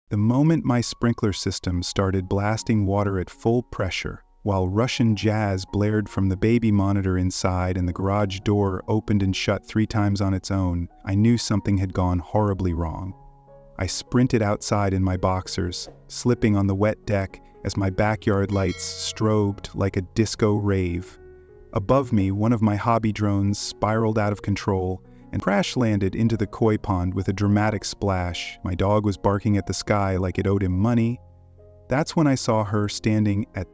The moment my sprinkler system started blasting water at full pressure, while Russian jazz blared from the baby monitor inside and the garage door opened and shut 3 times on its own, I knew something had gone horribly wrong. I sprinted outside in my boxers, slipping on the wet deck as my backyard lights strobed like a disco rave. Above me, one of my hobby drones spiraled out of control and crash-landed into the koi pond with a dramatic splash. My dog was barking at the sky like it owed him money. That's when I saw her standing at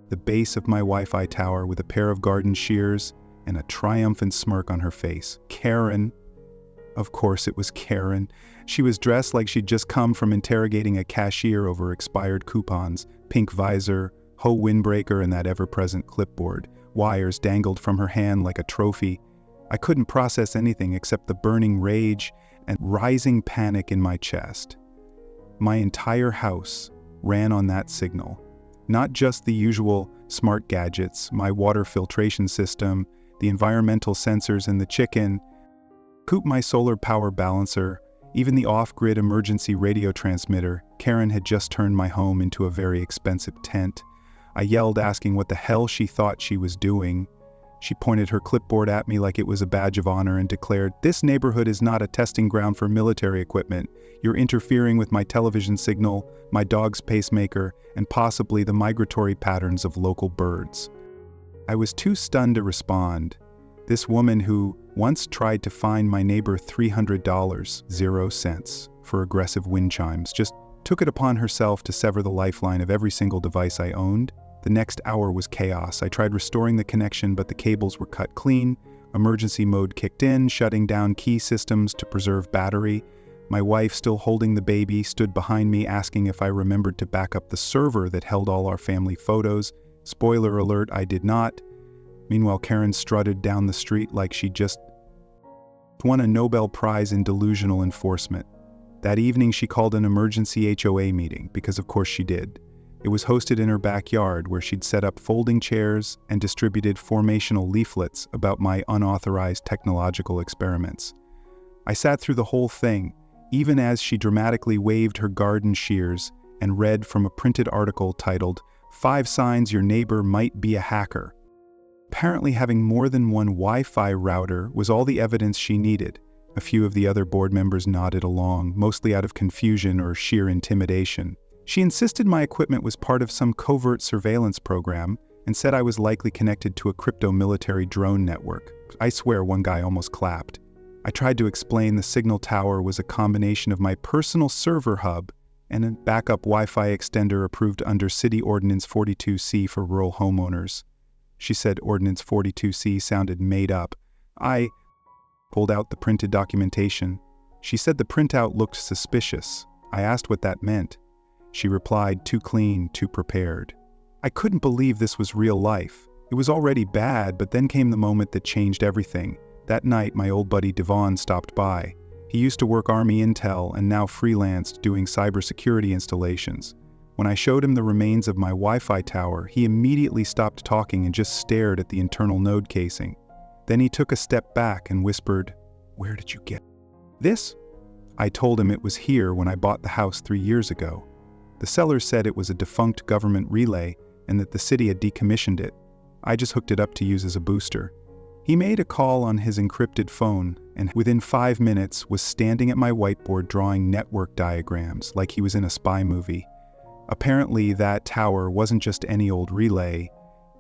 the base of my Wi-Fi tower with a pair of garden shears and a triumphant smirk on her face. Karen. Of course it was Karen. She was dressed like she'd just come from interrogating a cashier over expired coupons, pink visor, HOA windbreaker, and that ever-present clipboard. Wires dangled from her hand like a trophy. I couldn't process anything except the burning rage and rising panic in my chest. My entire house ran on that signal. Not just the usual smart gadgets, my water filtration system, the environmental sensors in the chicken coop, my solar power balancer, even the off-grid emergency radio transmitter. Karen had just turned my home into a very expensive tent. I yelled, asking what the hell she thought she was doing. She pointed her clipboard at me like it was a badge of honor and declared, "This neighborhood is not a testing ground for military equipment. You're interfering with my television signal, my dog's pacemaker, and possibly the migratory patterns of local birds." I was too stunned to respond. This woman who once tried to fine my neighbor $300, 0 cents, for aggressive wind chimes, just took it upon herself to sever the lifeline of every single device I owned. The next hour was chaos. I tried restoring the connection, but the cables were cut clean. Emergency mode kicked in, shutting down key systems to preserve battery. My wife, still holding the baby, stood behind me asking if I remembered to back up the server that held all our family photos. Spoiler alert, I did not. Meanwhile, Karen strutted down the street like she just won a Nobel Prize in delusional enforcement. That evening, she called an emergency HOA meeting, because of course she did. It was hosted in her backyard, where she'd set up folding chairs and distributed formational leaflets about my unauthorized technological experiments. I sat through the whole thing, even as she dramatically waved her garden shears and read from a printed article titled, "5 Signs Your Neighbor Might Be a Hacker." Apparently having more than one Wi-Fi router was all the evidence she needed. A few of the other board members nodded along, mostly out of confusion or sheer intimidation. She insisted my equipment was part of some covert surveillance program and said I was likely connected to a crypto-military drone network. I swear one guy almost clapped. I tried to explain the signal tower was a combination of my personal server hub and a backup Wi-Fi extender approved under City Ordinance 42C for rural homeowners. She said Ordinance 42C sounded made up. I pulled out the printed documentation. She said the printout looked suspicious. I asked what that meant. She replied, "Too clean, too prepared." I couldn't believe this was real life. It was already bad, but then came the moment that changed everything. That night, my old buddy Devon stopped by. He used to work Army Intel and now freelanced doing cybersecurity installations. When I showed him the remains of my Wi-Fi tower, he immediately stopped talking and just stared at the internal node casing. Then he took a step back and whispered, "Where did you get this?" I told him it was here when I bought the house 3 years ago. The seller said it was a defunct government relay and that the city had decommissioned it. I just hooked it up to use as a booster. He made a call on his encrypted phone and within 5 minutes was standing at my whiteboard drawing network diagrams like he was in a spy movie. Apparently that tower wasn't just any old relay.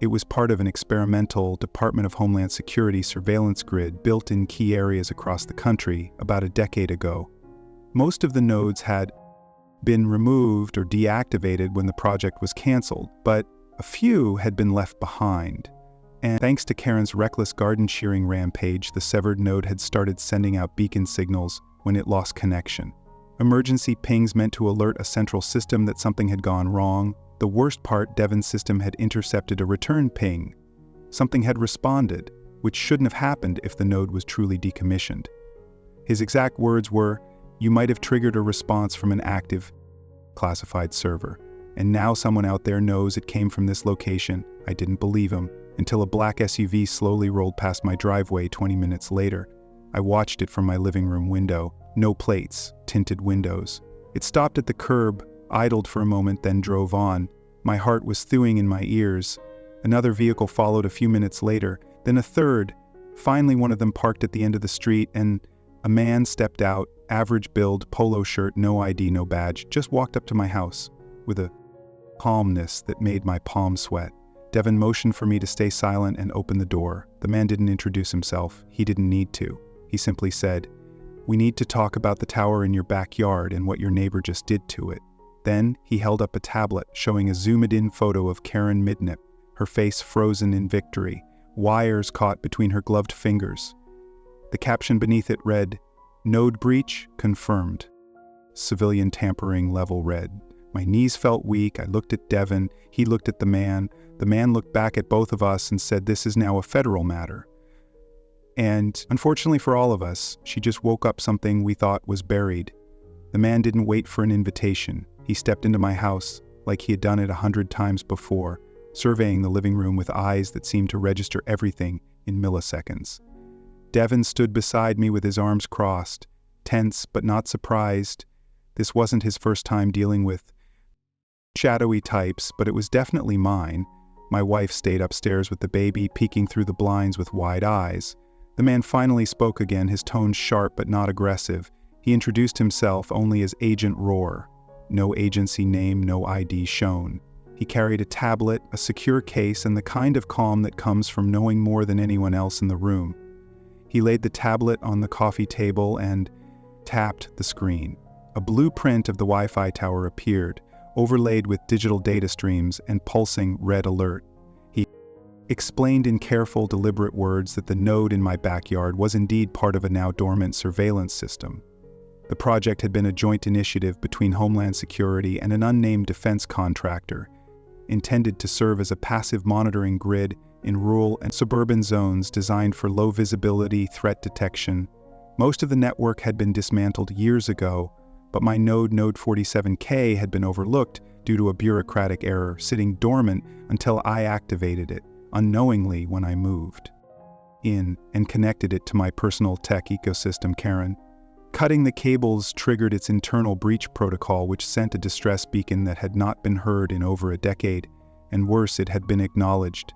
It was part of an experimental Department of Homeland Security surveillance grid built in key areas across the country about a decade ago. Most of the nodes had been removed or deactivated when the project was canceled, but a few had been left behind. And thanks to Karen's reckless garden shearing rampage, the severed node had started sending out beacon signals when it lost connection. Emergency pings meant to alert a central system that something had gone wrong. The worst part, Devon's system had intercepted a return ping. Something had responded, which shouldn't have happened if the node was truly decommissioned. His exact words were, "You might have triggered a response from an active, classified server. And now someone out there knows it came from this location." I didn't believe him, until a black SUV slowly rolled past my driveway 20 minutes later. I watched it from my living room window. No plates, tinted windows. It stopped at the curb, idled for a moment, then drove on. My heart was thawing in my ears. Another vehicle followed a few minutes later, then a third. Finally, one of them parked at the end of the street, and a man stepped out, average build, polo shirt, no ID, no badge, just walked up to my house with a calmness that made my palms sweat. Devin motioned for me to stay silent and open the door. The man didn't introduce himself. He didn't need to. He simply said, "We need to talk about the tower in your backyard and what your neighbor just did to it." Then he held up a tablet showing a zoomed-in photo of Karen Midnip, her face frozen in victory, wires caught between her gloved fingers. The caption beneath it read, "Node breach confirmed. Civilian tampering level red." My knees felt weak. I looked at Devin. He looked at the man. The man looked back at both of us and said, "This is now a federal matter." And unfortunately for all of us, she just woke up something we thought was buried. The man didn't wait for an invitation. He stepped into my house like he had done it 100 times before, surveying the living room with eyes that seemed to register everything in milliseconds. Devin stood beside me with his arms crossed, tense but not surprised. This wasn't his first time dealing with shadowy types, but it was definitely mine. My wife stayed upstairs with the baby, peeking through the blinds with wide eyes. The man finally spoke again, his tone sharp but not aggressive. He introduced himself only as Agent Roar. No agency name, no ID shown. He carried a tablet, a secure case, and the kind of calm that comes from knowing more than anyone else in the room. He laid the tablet on the coffee table and tapped the screen. A blueprint of the Wi-Fi tower appeared, overlaid with digital data streams and pulsing red alert. He explained in careful, deliberate words that the node in my backyard was indeed part of a now dormant surveillance system. The project had been a joint initiative between Homeland Security and an unnamed defense contractor, intended to serve as a passive monitoring grid in rural and suburban zones designed for low visibility threat detection. Most of the network had been dismantled years ago, but my node 47K had been overlooked due to a bureaucratic error, sitting dormant until I activated it, unknowingly when I moved in and connected it to my personal tech ecosystem, Karen. Cutting the cables triggered its internal breach protocol, which sent a distress beacon that had not been heard in over a decade, and worse, it had been acknowledged.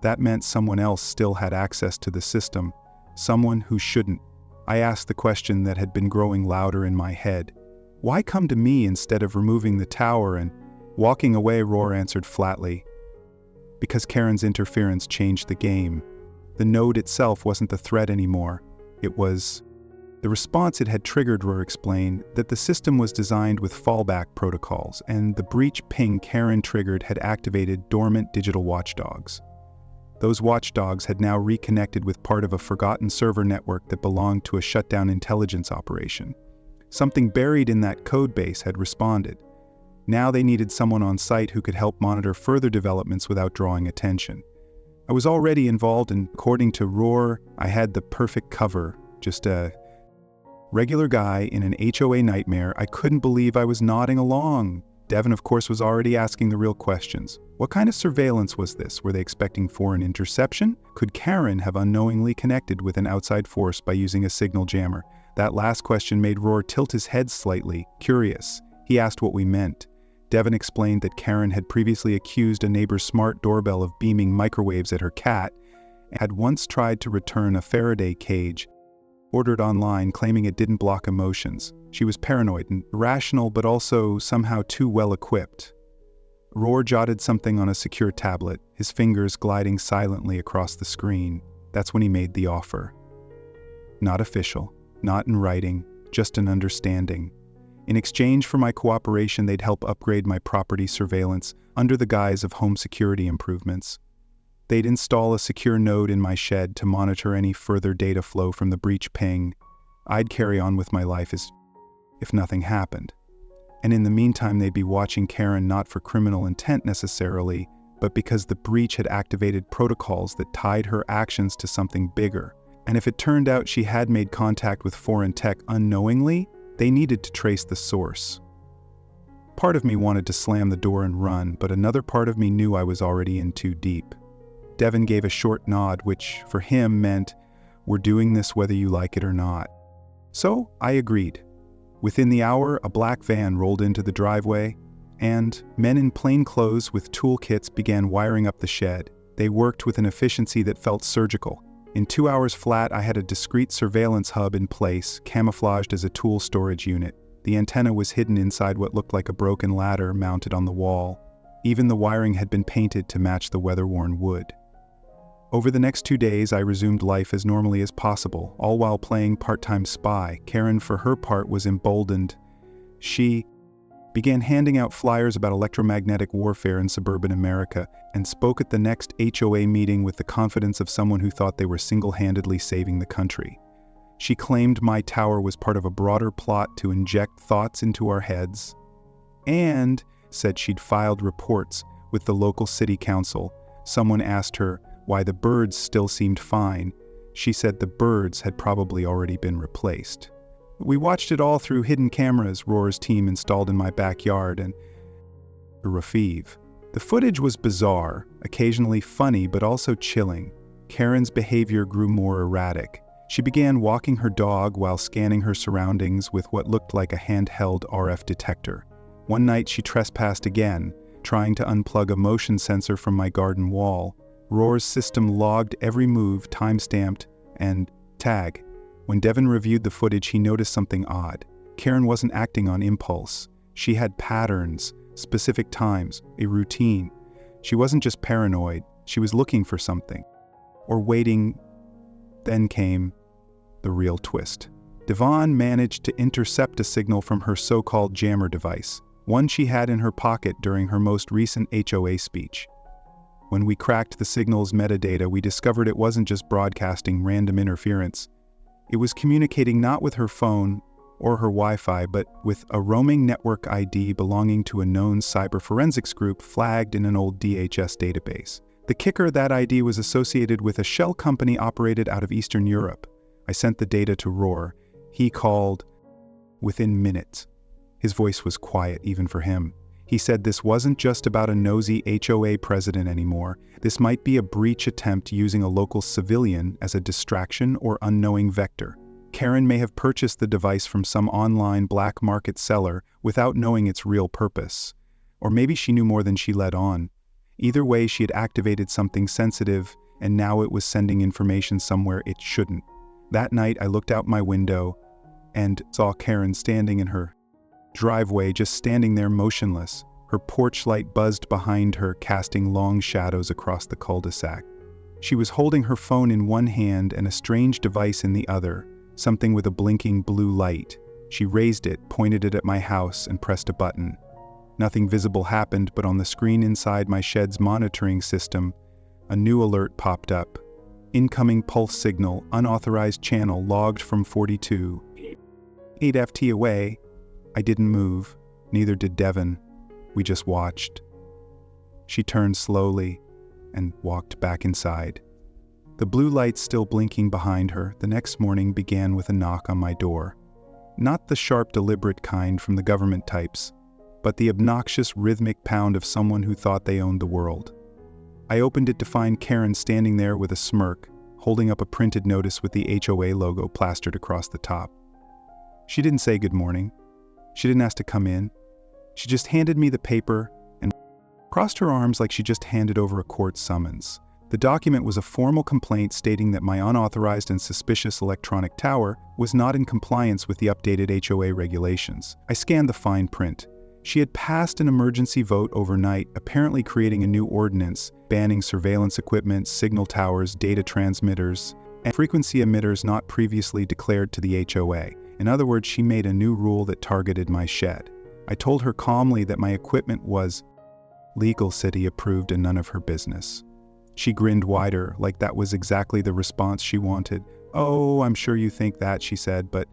That meant someone else still had access to the system, someone who shouldn't. I asked the question that had been growing louder in my head. Why come to me instead of removing the tower and walking away? Roar answered flatly. Because Karen's interference changed the game. The node itself wasn't the threat anymore. It was the response it had triggered. Roar explained that the system was designed with fallback protocols, and the breach ping Karen triggered had activated dormant digital watchdogs. Those watchdogs had now reconnected with part of a forgotten server network that belonged to a shutdown intelligence operation. Something buried in that codebase had responded. Now they needed someone on site who could help monitor further developments without drawing attention. I was already involved, and according to Roar, I had the perfect cover. Just a regular guy in an HOA nightmare. I couldn't believe I was nodding along. Devin, of course, was already asking the real questions. What kind of surveillance was this? Were they expecting foreign interception? Could Karen have unknowingly connected with an outside force by using a signal jammer? That last question made Roar tilt his head slightly, curious. He asked what we meant. Devin explained that Karen had previously accused a neighbor's smart doorbell of beaming microwaves at her cat, and had once tried to return a Faraday cage ordered online, claiming it didn't block emotions. She was paranoid and irrational, but also somehow too well equipped. Roar jotted something on a secure tablet, his fingers gliding silently across the screen. That's when he made the offer. Not official, not in writing, just an understanding. In exchange for my cooperation, they'd help upgrade my property surveillance under the guise of home security improvements. They'd install a secure node in my shed to monitor any further data flow from the breach ping. I'd carry on with my life as if nothing happened. And in the meantime, they'd be watching Karen not for criminal intent necessarily, but because the breach had activated protocols that tied her actions to something bigger. And if it turned out she had made contact with foreign tech unknowingly, they needed to trace the source. Part of me wanted to slam the door and run, but another part of me knew I was already in too deep. Devin gave a short nod, which for him meant, "We're doing this whether you like it or not." So I agreed. Within the hour, a black van rolled into the driveway, and men in plain clothes with toolkits began wiring up the shed. They worked with an efficiency that felt surgical. In 2 hours flat, I had a discreet surveillance hub in place, camouflaged as a tool storage unit. The antenna was hidden inside what looked like a broken ladder mounted on the wall. Even the wiring had been painted to match the weather-worn wood. Over the next 2 days, I resumed life as normally as possible, all while playing part-time spy. Karen, for her part, was emboldened. She began handing out flyers about electromagnetic warfare in suburban America and spoke at the next HOA meeting with the confidence of someone who thought they were single-handedly saving the country. She claimed my tower was part of a broader plot to inject thoughts into our heads, and said she'd filed reports with the local city council. Someone asked her why the birds still seemed fine. She said the birds had probably already been replaced. We watched it all through hidden cameras Roar's team installed in my backyard, and Rafiv. The footage was bizarre, occasionally funny but also chilling. Karen's behavior grew more erratic. She began walking her dog while scanning her surroundings with what looked like a handheld RF detector. One night she trespassed again, trying to unplug a motion sensor from my garden wall. Roar's system logged every move, time-stamped, and tag. When Devin reviewed the footage, he noticed something odd. Karen wasn't acting on impulse. She had patterns, specific times, a routine. She wasn't just paranoid, she was looking for something. Or waiting. Then came the real twist. Devon managed to intercept a signal from her so-called jammer device, one she had in her pocket during her most recent HOA speech. When we cracked the signal's metadata, we discovered it wasn't just broadcasting random interference. It was communicating not with her phone or her Wi-Fi, but with a roaming network ID belonging to a known cyber forensics group flagged in an old DHS database. The kicker, that ID was associated with a shell company operated out of Eastern Europe. I sent the data to Roar. He called within minutes. His voice was quiet even for him. He said this wasn't just about a nosy HOA president anymore. This might be a breach attempt using a local civilian as a distraction or unknowing vector. Karen may have purchased the device from some online black market seller without knowing its real purpose. Or maybe she knew more than she let on. Either way, she had activated something sensitive, and now it was sending information somewhere it shouldn't. That night, I looked out my window and saw Karen standing in her driveway, just standing there motionless. Her porch light buzzed behind her, casting long shadows across the cul-de-sac. She was holding her phone in one hand and a strange device in the other, something with a blinking blue light. She raised it, pointed it at my house, and pressed a button. Nothing visible happened, but on the screen inside my shed's monitoring system, a new alert popped up. Incoming pulse signal, unauthorized channel logged from 42. 8 FT away. I didn't move, neither did Devin. We just watched. She turned slowly and walked back inside. The blue light still blinking behind her, the next morning began with a knock on my door. Not the sharp, deliberate kind from the government types, but the obnoxious, rhythmic pound of someone who thought they owned the world. I opened it to find Karen standing there with a smirk, holding up a printed notice with the HOA logo plastered across the top. She didn't say good morning. She didn't ask to come in. She just handed me the paper and crossed her arms like she just handed over a court summons. The document was a formal complaint stating that my unauthorized and suspicious electronic tower was not in compliance with the updated HOA regulations. I scanned the fine print. She had passed an emergency vote overnight, apparently creating a new ordinance banning surveillance equipment, signal towers, data transmitters, and frequency emitters not previously declared to the HOA. In other words, she made a new rule that targeted my shed. I told her calmly that my equipment was legal, city approved, and none of her business. She grinned wider, like that was exactly the response she wanted. "Oh, I'm sure you think that," she said, "but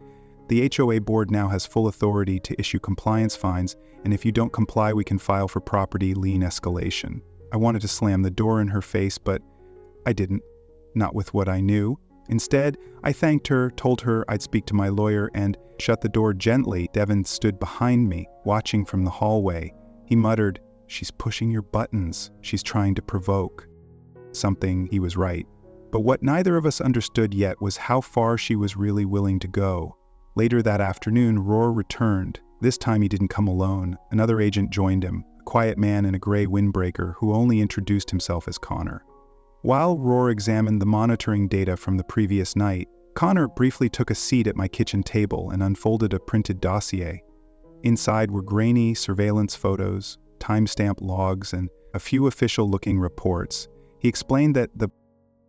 the HOA board now has full authority to issue compliance fines, and if you don't comply, we can file for property lien escalation." I wanted to slam the door in her face, but I didn't. Not with what I knew. Instead, I thanked her, told her I'd speak to my lawyer, and shut the door gently. Devin stood behind me, watching from the hallway. He muttered, "She's pushing your buttons. She's trying to provoke." Something, he was right. But what neither of us understood yet was how far she was really willing to go. Later that afternoon, Roar returned. This time he didn't come alone. Another agent joined him, a quiet man in a gray windbreaker who only introduced himself as Connor. While Roar examined the monitoring data from the previous night, Connor briefly took a seat at my kitchen table and unfolded a printed dossier. Inside were grainy surveillance photos, timestamp logs, and a few official-looking reports. He explained that the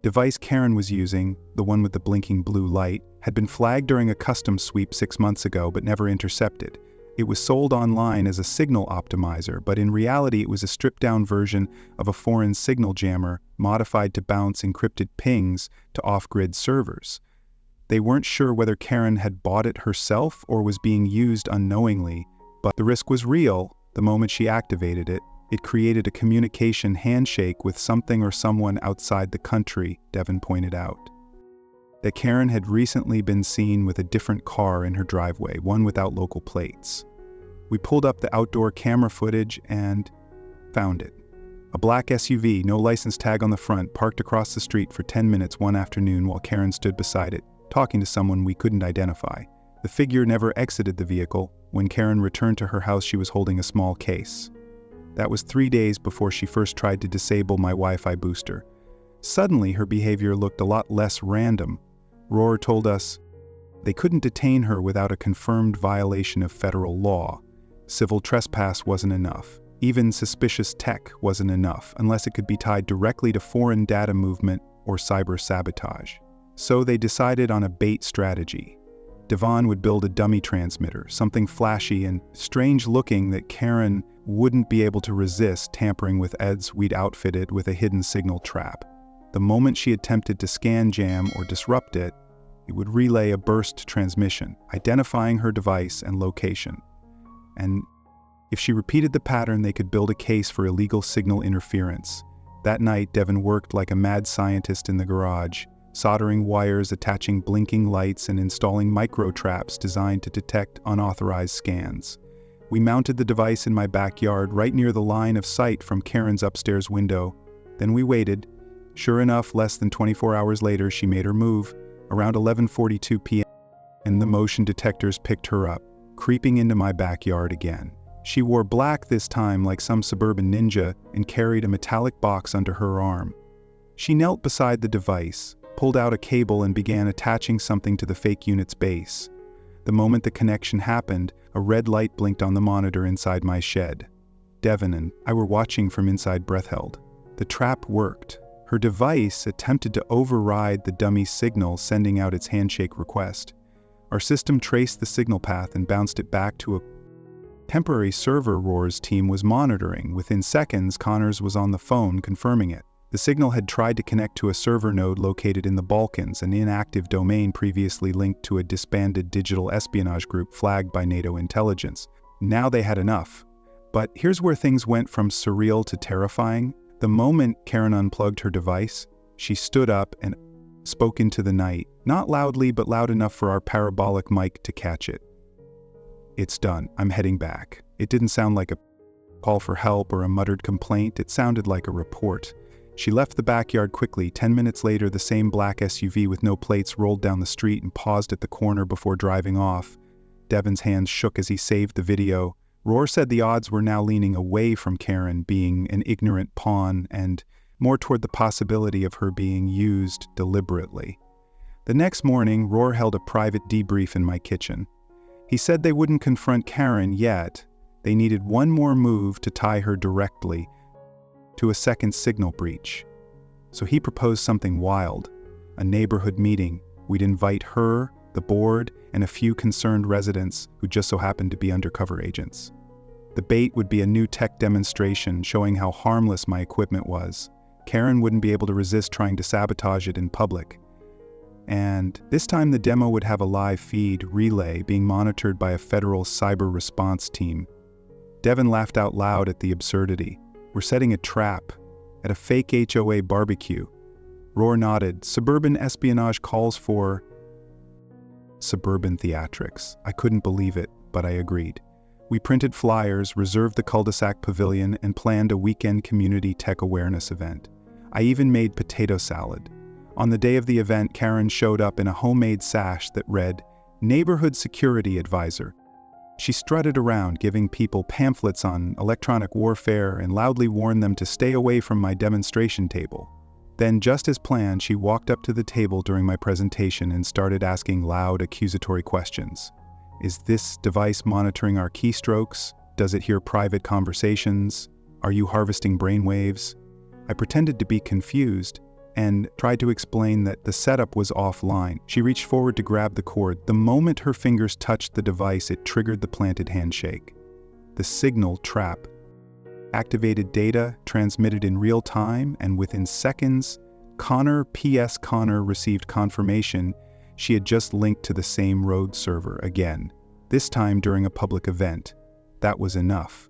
device Karen was using, the one with the blinking blue light, had been flagged during a custom sweep 6 months ago but never intercepted. It was sold online as a signal optimizer, but in reality it was a stripped-down version of a foreign signal jammer modified to bounce encrypted pings to off-grid servers. They weren't sure whether Karen had bought it herself or was being used unknowingly, but the risk was real. The moment she activated it, it created a communication handshake with something or someone outside the country, Devin pointed out. That Karen had recently been seen with a different car in her driveway, one without local plates. We pulled up the outdoor camera footage and found it. A black SUV, no license tag on the front, parked across the street for 10 minutes one afternoon while Karen stood beside it, talking to someone we couldn't identify. The figure never exited the vehicle. When Karen returned to her house, she was holding a small case. That was 3 days before she first tried to disable my Wi-Fi booster. Suddenly, her behavior looked a lot less random. Roar told us they couldn't detain her without a confirmed violation of federal law. Civil trespass wasn't enough. Even suspicious tech wasn't enough, unless it could be tied directly to foreign data movement or cyber sabotage. So they decided on a bait strategy. Devon would build a dummy transmitter, something flashy and strange-looking that Karen wouldn't be able to resist tampering with Eds we'd outfitted with a hidden signal trap. The moment she attempted to scan jam or disrupt it, it would relay a burst transmission, identifying her device and location. And if she repeated the pattern, they could build a case for illegal signal interference. That night, Devin worked like a mad scientist in the garage, soldering wires, attaching blinking lights, and installing micro-traps designed to detect unauthorized scans. We mounted the device in my backyard right near the line of sight from Karen's upstairs window. Then we waited. Sure enough, less than 24 hours later, she made her move. Around 11:42 p.m., and the motion detectors picked her up, creeping into my backyard again. She wore black this time like some suburban ninja and carried a metallic box under her arm. She knelt beside the device, pulled out a cable and began attaching something to the fake unit's base. The moment the connection happened, a red light blinked on the monitor inside my shed. Devin and I were watching from inside, breath held. The trap worked. Her device attempted to override the dummy signal, sending out its handshake request. Our system traced the signal path and bounced it back to a temporary server Roar's team was monitoring. Within seconds, Connors was on the phone confirming it. The signal had tried to connect to a server node located in the Balkans, an inactive domain previously linked to a disbanded digital espionage group flagged by NATO intelligence. Now they had enough. But here's where things went from surreal to terrifying. The moment Karen unplugged her device, she stood up and spoke into the night, not loudly but loud enough for our parabolic mic to catch it. "It's done. I'm heading back." It didn't sound like a call for help or a muttered complaint. It sounded like a report. She left the backyard quickly. 10 minutes later, the same black SUV with no plates rolled down the street and paused at the corner before driving off. Devin's hands shook as he saved the video. Roar said the odds were now leaning away from Karen being an ignorant pawn and more toward the possibility of her being used deliberately. The next morning, Roar held a private debrief in my kitchen. He said they wouldn't confront Karen yet. They needed one more move to tie her directly to a second signal breach. So he proposed something wild, a neighborhood meeting. We'd invite her, the board, and a few concerned residents who just so happened to be undercover agents. The bait would be a new tech demonstration showing how harmless my equipment was. Karen wouldn't be able to resist trying to sabotage it in public. And this time the demo would have a live feed relay being monitored by a federal cyber response team. Devin laughed out loud at the absurdity. We're setting a trap at a fake HOA barbecue. Roar nodded. Suburban espionage calls for suburban theatrics. I couldn't believe it, but I agreed. We printed flyers, reserved the cul-de-sac pavilion, and planned a weekend community tech awareness event. I even made potato salad. On the day of the event, Karen showed up in a homemade sash that read, neighborhood security advisor. She strutted around, giving people pamphlets on electronic warfare and loudly warned them to stay away from my demonstration table. Then, just as planned, she walked up to the table during my presentation and started asking loud, accusatory questions. Is this device monitoring our keystrokes? Does it hear private conversations? Are you harvesting brainwaves? I pretended to be confused and tried to explain that the setup was offline. She reached forward to grab the cord. The moment her fingers touched the device, it triggered the planted handshake. The signal trap activated data transmitted in real time, and within seconds, Connor received confirmation she had just linked to the same road server again, this time during a public event. That was enough.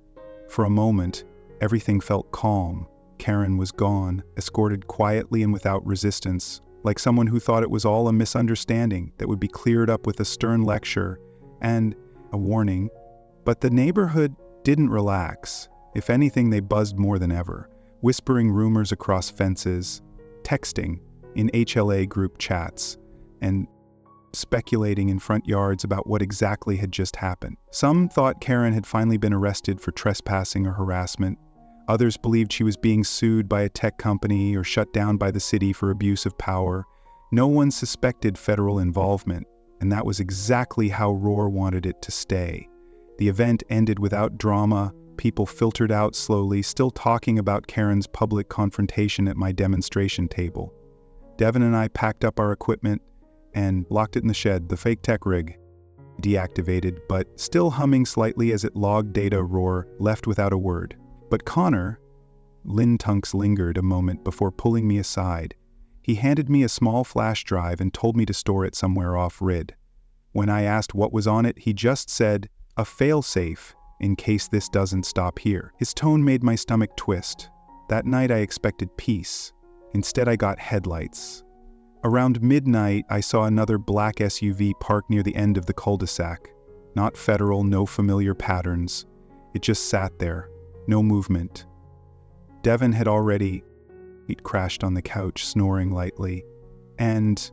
For a moment, everything felt calm. Karen was gone, escorted quietly and without resistance, like someone who thought it was all a misunderstanding that would be cleared up with a stern lecture and a warning. But the neighborhood didn't relax. If anything, they buzzed more than ever, whispering rumors across fences, texting in HLA group chats, and speculating in front yards about what exactly had just happened. Some thought Karen had finally been arrested for trespassing or harassment. Others believed she was being sued by a tech company or shut down by the city for abuse of power. No one suspected federal involvement, and that was exactly how Roar wanted it to stay. The event ended without drama. People filtered out slowly, still talking about Karen's public confrontation at my demonstration table. Devin and I packed up our equipment and locked it in the shed, the fake tech rig. Deactivated, but still humming slightly as it logged data. Roar left without a word. But Connor, Lynn Tunks lingered a moment before pulling me aside. He handed me a small flash drive and told me to store it somewhere off-grid. When I asked what was on it, he just said, "A failsafe, in case this doesn't stop here." His tone made my stomach twist. That night I expected peace. Instead I got headlights. Around midnight, I saw another black SUV parked near the end of the cul-de-sac. Not federal, no familiar patterns. It just sat there, no movement. Devin had he'd crashed on the couch, snoring lightly. And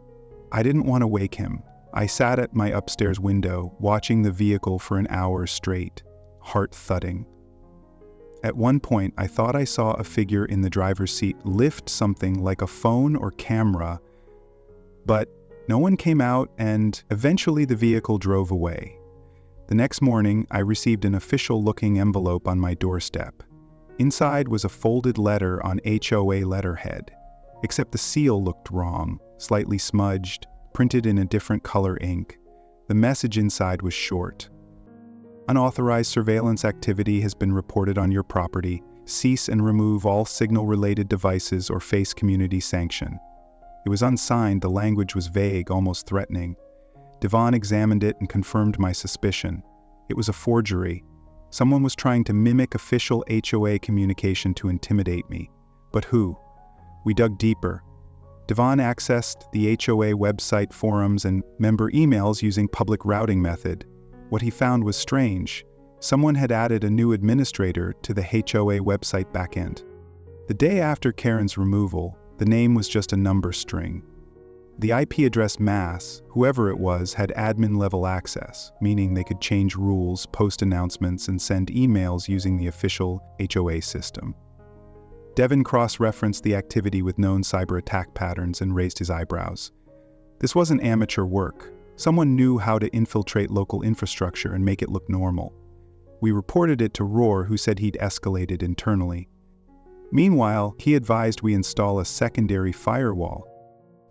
I didn't want to wake him. I sat at my upstairs window, watching the vehicle for an hour straight, heart thudding. At one point, I thought I saw a figure in the driver's seat lift something like a phone or camera, but no one came out, and eventually the vehicle drove away. The next morning, I received an official-looking envelope on my doorstep. Inside was a folded letter on HOA letterhead, except the seal looked wrong, slightly smudged, printed in a different color ink. The message inside was short. "Unauthorized surveillance activity has been reported on your property. Cease and remove all signal-related devices or face community sanction." It was unsigned, the language was vague, almost threatening. Devon examined it and confirmed my suspicion. It was a forgery. Someone was trying to mimic official HOA communication to intimidate me. But who? We dug deeper. Devon accessed the HOA website, forums, and member emails using public routing method. What he found was strange. Someone had added a new administrator to the HOA website backend. The day after Karen's removal, the name was just a number string. The IP address mass, whoever it was, had admin-level access, meaning they could change rules, post announcements, and send emails using the official HOA system. Devin cross-referenced the activity with known cyber attack patterns and raised his eyebrows. This wasn't amateur work. Someone knew how to infiltrate local infrastructure and make it look normal. We reported it to Roar, who said he'd escalated internally. Meanwhile, he advised we install a secondary firewall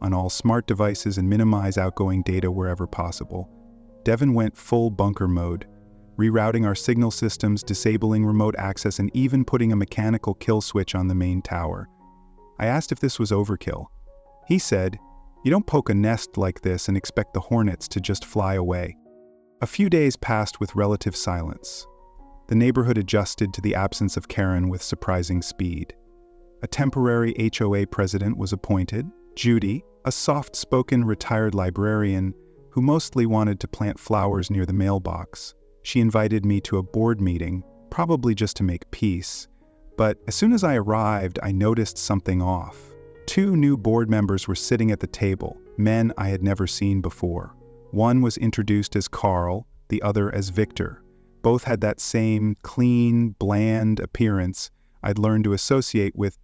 on all smart devices and minimize outgoing data wherever possible. Devin went full bunker mode, rerouting our signal systems, disabling remote access, and even putting a mechanical kill switch on the main tower. I asked if this was overkill. He said, "You don't poke a nest like this and expect the hornets to just fly away." A few days passed with relative silence. The neighborhood adjusted to the absence of Karen with surprising speed. A temporary HOA president was appointed, Judy, a soft-spoken retired librarian who mostly wanted to plant flowers near the mailbox. She invited me to a board meeting, probably just to make peace. But as soon as I arrived, I noticed something off. 2 new board members were sitting at the table, men I had never seen before. One was introduced as Carl, the other as Victor. Both had that same clean, bland appearance I'd learned to associate with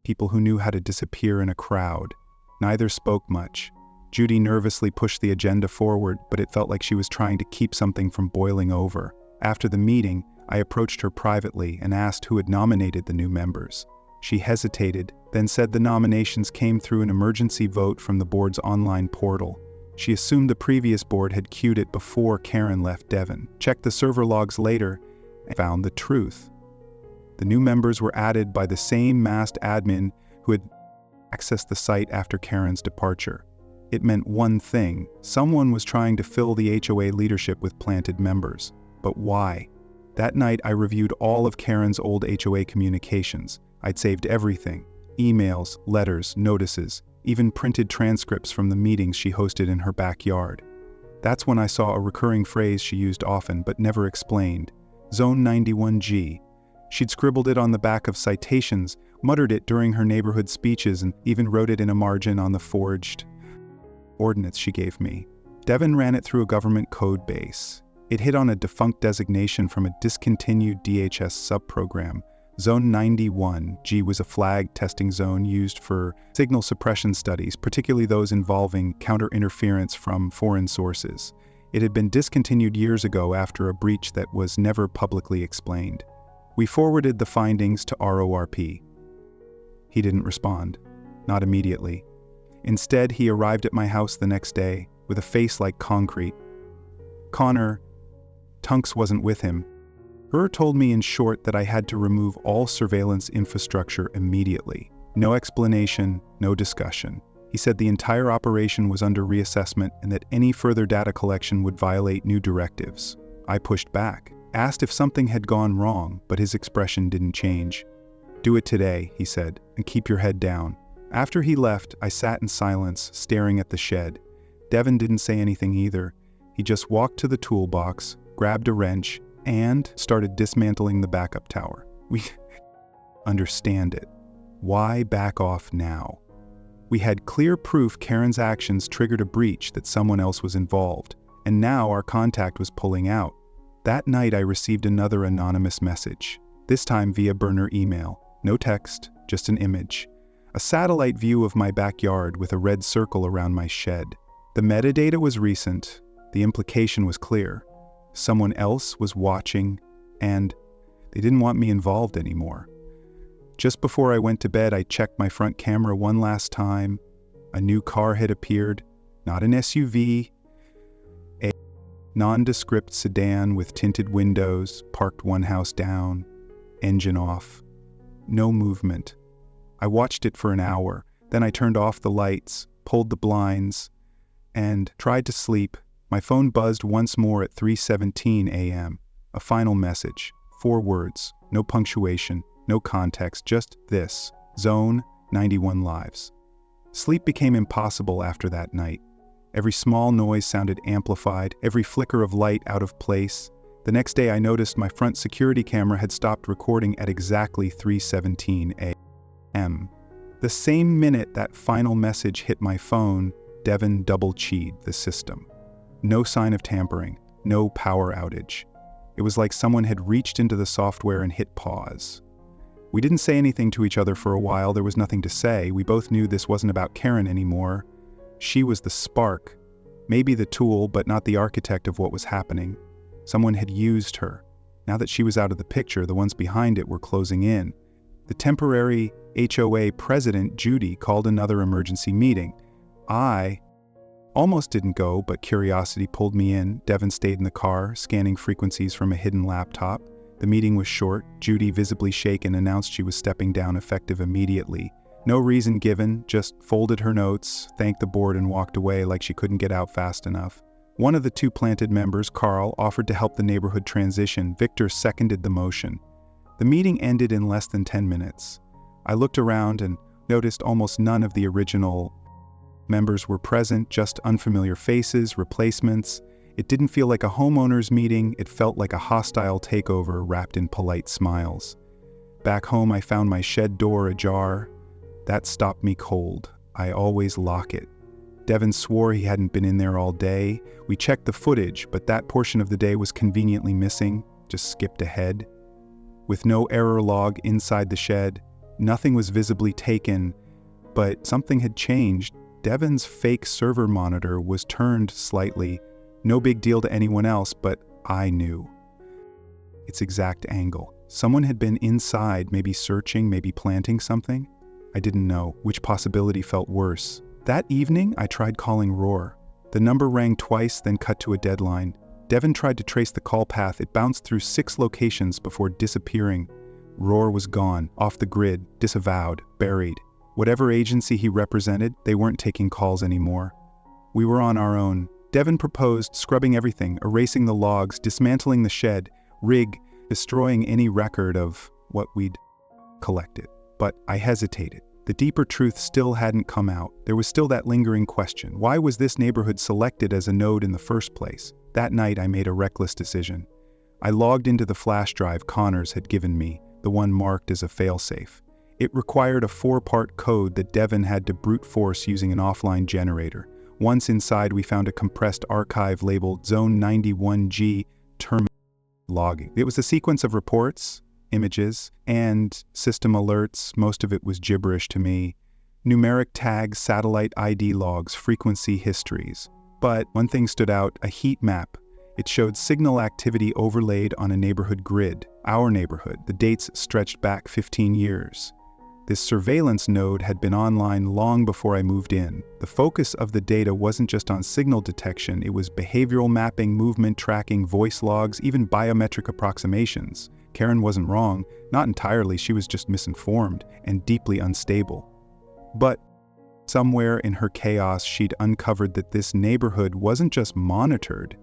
people who knew how to disappear in a crowd. Neither spoke much. Judy nervously pushed the agenda forward, but it felt like she was trying to keep something from boiling over. After the meeting, I approached her privately and asked who had nominated the new members. She hesitated, then said the nominations came through an emergency vote from the board's online portal. She assumed the previous board had queued it before Karen left Devon. Checked the server logs later and found the truth. The new members were added by the same masked admin who had accessed the site after Karen's departure. It meant one thing: someone was trying to fill the HOA leadership with planted members. But why? That night I reviewed all of Karen's old HOA communications. I'd saved everything: emails, letters, notices, even printed transcripts from the meetings she hosted in her backyard. That's when I saw a recurring phrase she used often but never explained: Zone 91G. She'd scribbled it on the back of citations, muttered it during her neighborhood speeches, and even wrote it in a margin on the forged ordinance she gave me. Devon ran it through a government code base. It hit on a defunct designation from a discontinued DHS subprogram. Zone 91G was a flag testing zone used for signal suppression studies, particularly those involving counter-interference from foreign sources. It had been discontinued years ago after a breach that was never publicly explained. We forwarded the findings to RORP. He didn't respond. Not immediately. Instead, he arrived at my house the next day with a face like concrete. Connor, Tunks wasn't with him. Told me in short that I had to remove all surveillance infrastructure immediately. No explanation, no discussion. He said the entire operation was under reassessment and that any further data collection would violate new directives. I pushed back, asked if something had gone wrong, but his expression didn't change. "Do it today," he said, "and keep your head down." After he left, I sat in silence, staring at the shed. Devon didn't say anything either. He just walked to the toolbox, grabbed a wrench, and started dismantling the backup tower. We understand it. Why back off now? We had clear proof Karen's actions triggered a breach, that someone else was involved, and now our contact was pulling out. That night I received another anonymous message, this time via burner email. No text, just an image. A satellite view of my backyard with a red circle around my shed. The metadata was recent, the implication was clear. Someone else was watching, and they didn't want me involved anymore. Just before I went to bed, I checked my front camera one last time. A new car had appeared, not an SUV, a nondescript sedan with tinted windows, parked one house down, engine off. No movement. I watched it for an hour, then I turned off the lights, pulled the blinds, and tried to sleep. My phone buzzed once more at 3:17 a.m. A final message, 4 words, no punctuation, no context, just this: Zone 91 lives. Sleep became impossible after that night. Every small noise sounded amplified, every flicker of light out of place. The next day I noticed my front security camera had stopped recording at exactly 3:17 a.m. The same minute that final message hit my phone, Devon double-keyed the system. No sign of tampering, no power outage. It was like someone had reached into the software and hit pause. We didn't say anything to each other for a while. There was nothing to say. We both knew this wasn't about Karen anymore. She was the spark, maybe the tool, but not the architect of what was happening. Someone had used her. Now that she was out of the picture, the ones behind it were closing in. The temporary HOA president, Judy, called another emergency meeting. I almost didn't go, but curiosity pulled me in. Devon stayed in the car, scanning frequencies from a hidden laptop. The meeting was short. Judy, visibly shaken, announced she was stepping down effective immediately. No reason given, just folded her notes, thanked the board, and walked away like she couldn't get out fast enough. One of the 2 planted members, Carl, offered to help the neighborhood transition. Victor seconded the motion. The meeting ended in less than 10 minutes. I looked around and noticed almost none of the original members were present, just unfamiliar faces, replacements. It didn't feel like a homeowners meeting, it felt like a hostile takeover wrapped in polite smiles. Back home, I found my shed door ajar. That stopped me cold. I always lock it. Devin swore he hadn't been in there all day. We checked the footage, but that portion of the day was conveniently missing, just skipped ahead. With no error log inside the shed, nothing was visibly taken, but something had changed. Devin's fake server monitor was turned slightly. No big deal to anyone else, but I knew. Its exact angle. Someone had been inside, maybe searching, maybe planting something. I didn't know which possibility felt worse. That evening, I tried calling Roar. The number rang twice, then cut to a deadline. Devin tried to trace the call path. It bounced through 6 locations before disappearing. Roar was gone, off the grid, disavowed, buried. Whatever agency he represented, they weren't taking calls anymore. We were on our own. Devin proposed scrubbing everything, erasing the logs, dismantling the shed, rig, destroying any record of what we'd collected. But I hesitated. The deeper truth still hadn't come out. There was still that lingering question. Why was this neighborhood selected as a node in the first place? That night, I made a reckless decision. I logged into the flash drive Connors had given me, the one marked as a failsafe. It required a 4-part code that Devin had to brute force using an offline generator. Once inside, we found a compressed archive labeled Zone 91G terminal logging. It was a sequence of reports, images, and system alerts. Most of it was gibberish to me. Numeric tags, satellite ID logs, frequency histories. But one thing stood out, a heat map. It showed signal activity overlaid on a neighborhood grid. Our neighborhood. The dates stretched back 15 years. This surveillance node had been online long before I moved in. The focus of the data wasn't just on signal detection, it was behavioral mapping, movement tracking, voice logs, even biometric approximations. Karen wasn't wrong, not entirely, she was just misinformed and deeply unstable. But somewhere in her chaos, she'd uncovered that this neighborhood wasn't just monitored,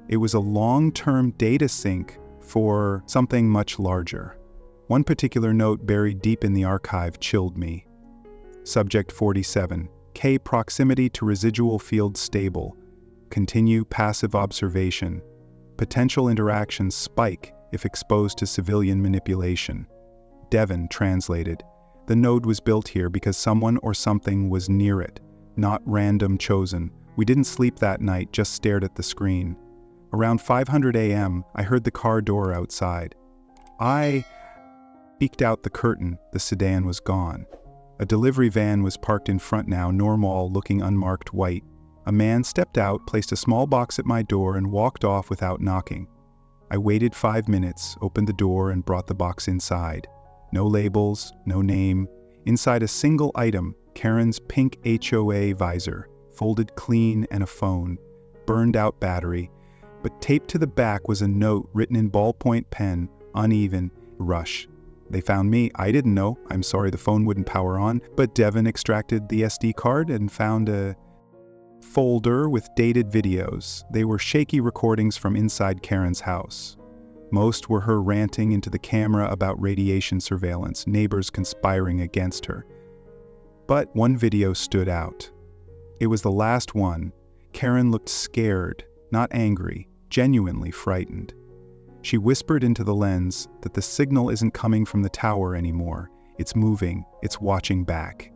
it was a long-term data sink for something much larger. One particular note buried deep in the archive chilled me. Subject 47, K proximity to residual field stable. Continue passive observation. Potential interactions spike if exposed to civilian manipulation. Devin translated. The node was built here because someone or something was near it, not random chosen. We didn't sleep that night, just stared at the screen. Around 5:00 a.m., I heard the car door outside. I peeked out the curtain. The sedan was gone. A delivery van was parked in front now, normal looking unmarked white. A man stepped out, placed a small box at my door, and walked off without knocking. I waited 5 minutes, opened the door, and brought the box inside. No labels, no name. Inside a single item, Karen's pink HOA visor, folded clean, and a phone. Burned out battery. But taped to the back was a note written in ballpoint pen, uneven, rush. They found me. I didn't know. I'm sorry the phone wouldn't power on, but Devin extracted the SD card and found a folder with dated videos. They were shaky recordings from inside Karen's house. Most were her ranting into the camera about radiation surveillance, neighbors conspiring against her. But one video stood out. It was the last one. Karen looked scared, not angry, genuinely frightened. She whispered into the lens that the signal isn't coming from the tower anymore. It's moving. It's watching back.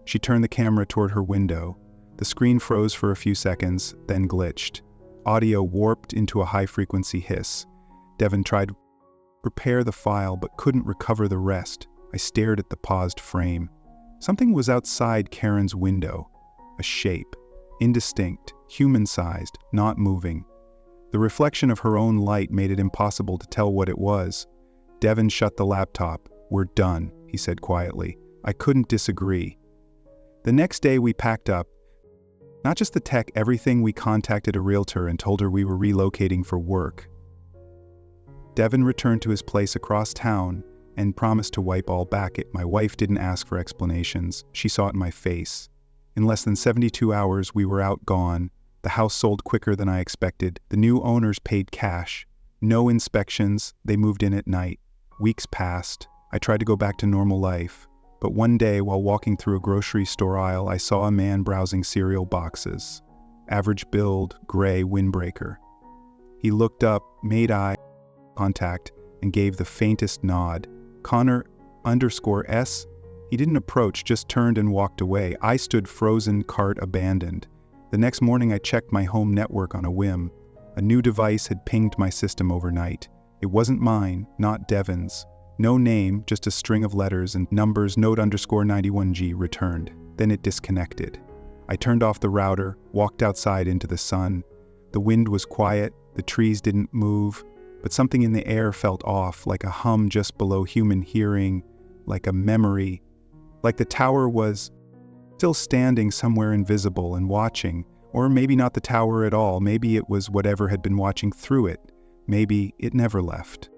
She turned the camera toward her window. The screen froze for a few seconds, then glitched. Audio warped into a high-frequency hiss. Devin tried to prepare the file but couldn't recover the rest. I stared at the paused frame. Something was outside Karen's window. A shape. Indistinct, human-sized, not moving. The reflection of her own light made it impossible to tell what it was. Devin shut the laptop. "We're done," he said quietly. I couldn't disagree. The next day we packed up. Not just the tech, everything. We contacted a realtor and told her we were relocating for work. Devin returned to his place across town and promised to wipe all back it. My wife didn't ask for explanations. She saw it in my face. In less than 72 hours, we were out, gone. The house sold quicker than I expected. The new owners paid cash. No inspections. They moved in at night. Weeks passed. I tried to go back to normal life. But one day, while walking through a grocery store aisle, I saw a man browsing cereal boxes. Average build, gray windbreaker. He looked up, made eye contact, and gave the faintest nod. "Connor _S?" He didn't approach, just turned and walked away. I stood frozen, cart abandoned. The next morning I checked my home network on a whim. A new device had pinged my system overnight. It wasn't mine, not Devin's. No name, just a string of letters and numbers. Note_91G returned. Then it disconnected. I turned off the router, walked outside into the sun. The wind was quiet, the trees didn't move, but something in the air felt off, like a hum just below human hearing, like a memory, like the tower was still standing somewhere invisible and watching, or maybe not the tower at all, maybe it was whatever had been watching through it, maybe it never left.